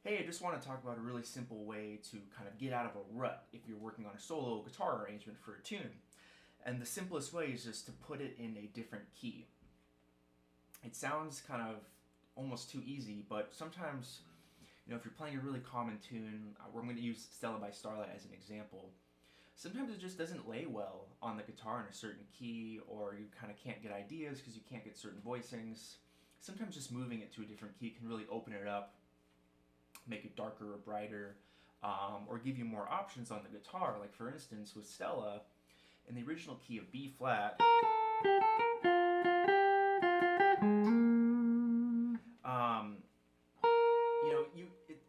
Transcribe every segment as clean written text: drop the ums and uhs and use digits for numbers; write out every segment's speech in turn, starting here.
Hey, I just want to talk about a really simple way to kind of get out of a rut if you're working on a solo guitar arrangement for a tune. And the simplest way is just to put it in a different key. It sounds kind of almost too easy, but sometimes, if you're playing a really common tune, I'm going to use Stella by Starlight as an example. Sometimes it just doesn't lay well on the guitar in a certain key, or you kind of can't get ideas because you can't get certain voicings. Sometimes just moving it to a different key can really open it up, make it darker or brighter, or give you more options on the guitar. Like for instance, with Stella, in the original key of B flat,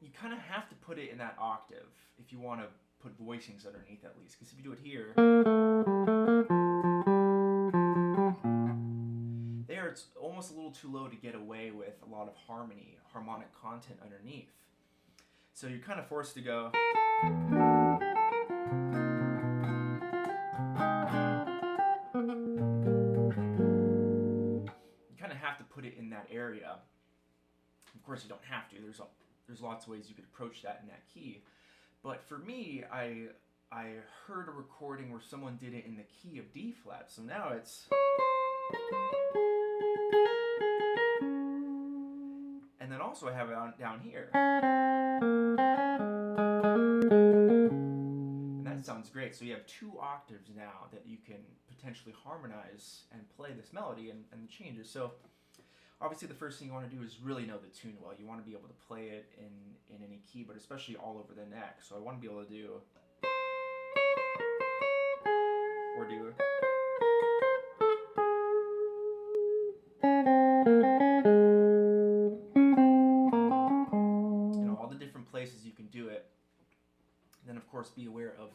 you kind of have to put it in that octave if you want to put voicings underneath at least. Because if you do it here, there it's almost a little too low to get away with a lot of harmonic content underneath. So you're kind of forced to go. You kind of have to put it in that area. Of course, you don't have to. There's lots of ways you could approach that in that key. But for me, I heard a recording where someone did it in the key of D flat. So now it's. And then also I have it down here. And that sounds great. So you have two octaves now that you can potentially harmonize and play this melody and the changes. So obviously the first thing you want to do is really know the tune well. You want to be able to play it in any key, but especially all over the neck. So I want to be able to do, or do, all the different places you can do it. And then of course be aware of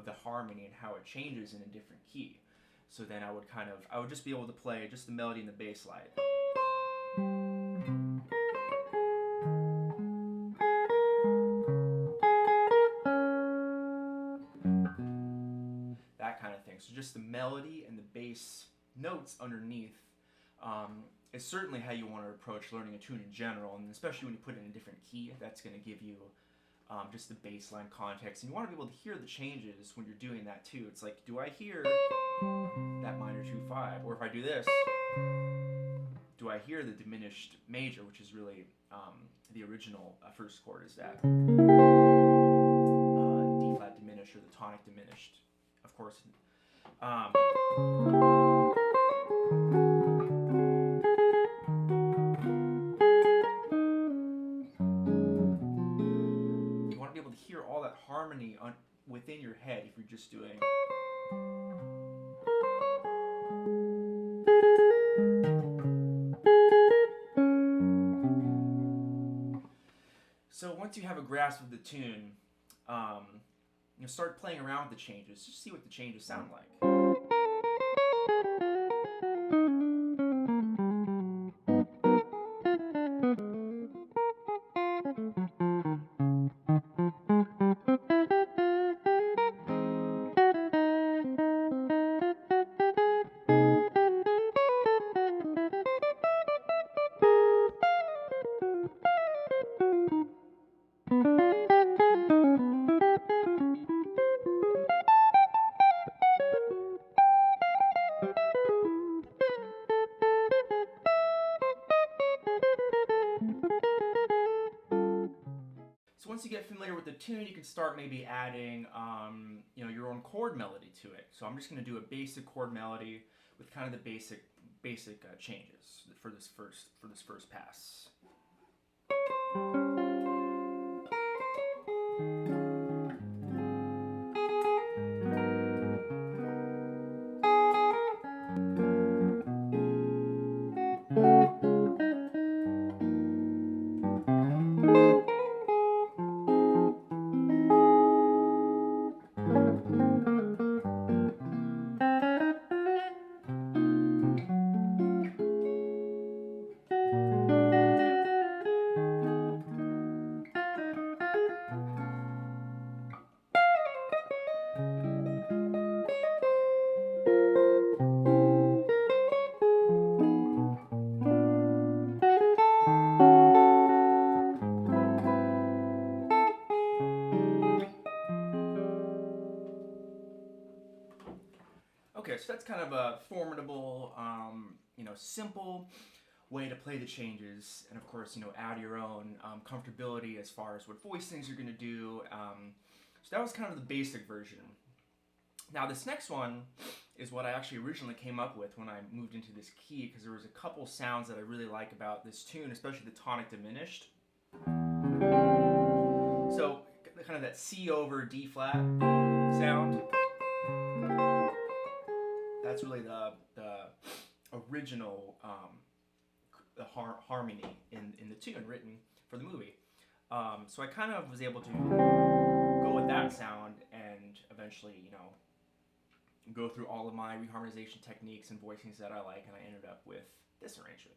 the harmony and how it changes in a different key. So then I would just be able to play just the melody and the bass line. That kind of thing. So just the melody and the bass notes underneath is certainly how you want to approach learning a tune in general, and especially when you put it in a different key, that's going to give you just the bass line context. And you want to be able to hear the changes when you're doing that too. It's like, do I hear that minor 2-5? Or if I do this, do I hear the diminished major, which is really the original first chord is that D flat diminished or the tonic diminished, of course. You want to be able to hear all that harmony within your head if you're just doing. So once you have a grasp of the tune, start playing around with the changes. Just see what the changes sound like. So once you get familiar with the tune, you can start maybe adding, your own chord melody to it. So I'm just going to do a basic chord melody with kind of the basic changes for this first pass. so that's kind of a formidable, simple way to play the changes, and of course, add your own comfortability as far as what voicings you're going to do. So that was kind of the basic version. Now this next one is what I actually originally came up with when I moved into this key, because there was a couple sounds that I really like about this tune, especially the tonic diminished. So kind of that C over D flat sound. That's really the original harmony in the tune written for the movie. So I kind of was able to go with that sound and eventually, go through all of my reharmonization techniques and voicings that I like, and I ended up with this arrangement.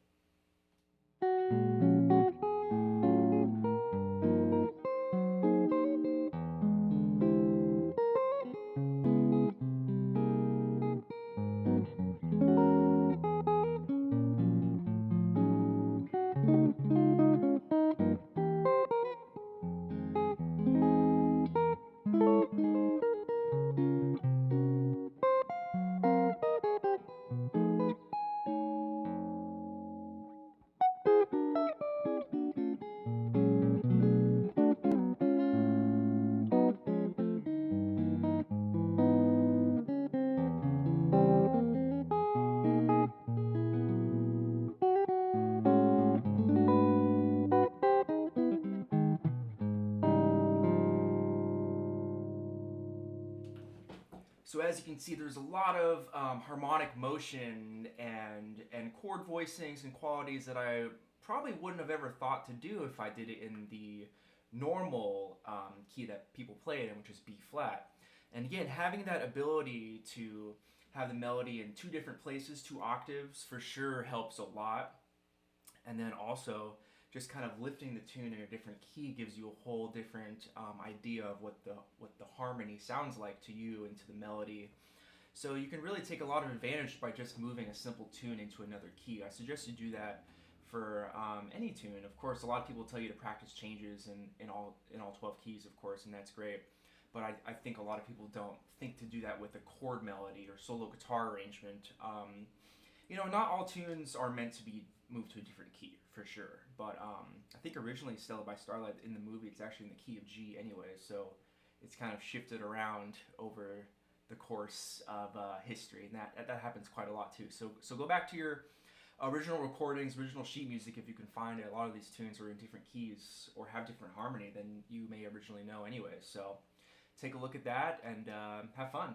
So as you can see, there's a lot of harmonic motion and chord voicings and qualities that I probably wouldn't have ever thought to do if I did it in the normal key that people play it in, which is B flat. And again, having that ability to have the melody in two different places, 2 octaves, for sure helps a lot. And then also, just kind of lifting the tune in a different key gives you a whole different idea of what the harmony sounds like to you and to the melody. So you can really take a lot of advantage by just moving a simple tune into another key. I suggest you do that for any tune. Of course, a lot of people tell you to practice changes in all 12 keys, of course, and that's great. But I think a lot of people don't think to do that with a chord melody or solo guitar arrangement. Not all tunes are meant to be moved to a different key, for sure. But I think originally Stella by Starlight in the movie, it's actually in the key of G anyway, so it's kind of shifted around over the course of history, and that happens quite a lot too. So go back to your original recordings, original sheet music, if you can find it. A lot of these tunes are in different keys or have different harmony than you may originally know anyway. So take a look at that and have fun.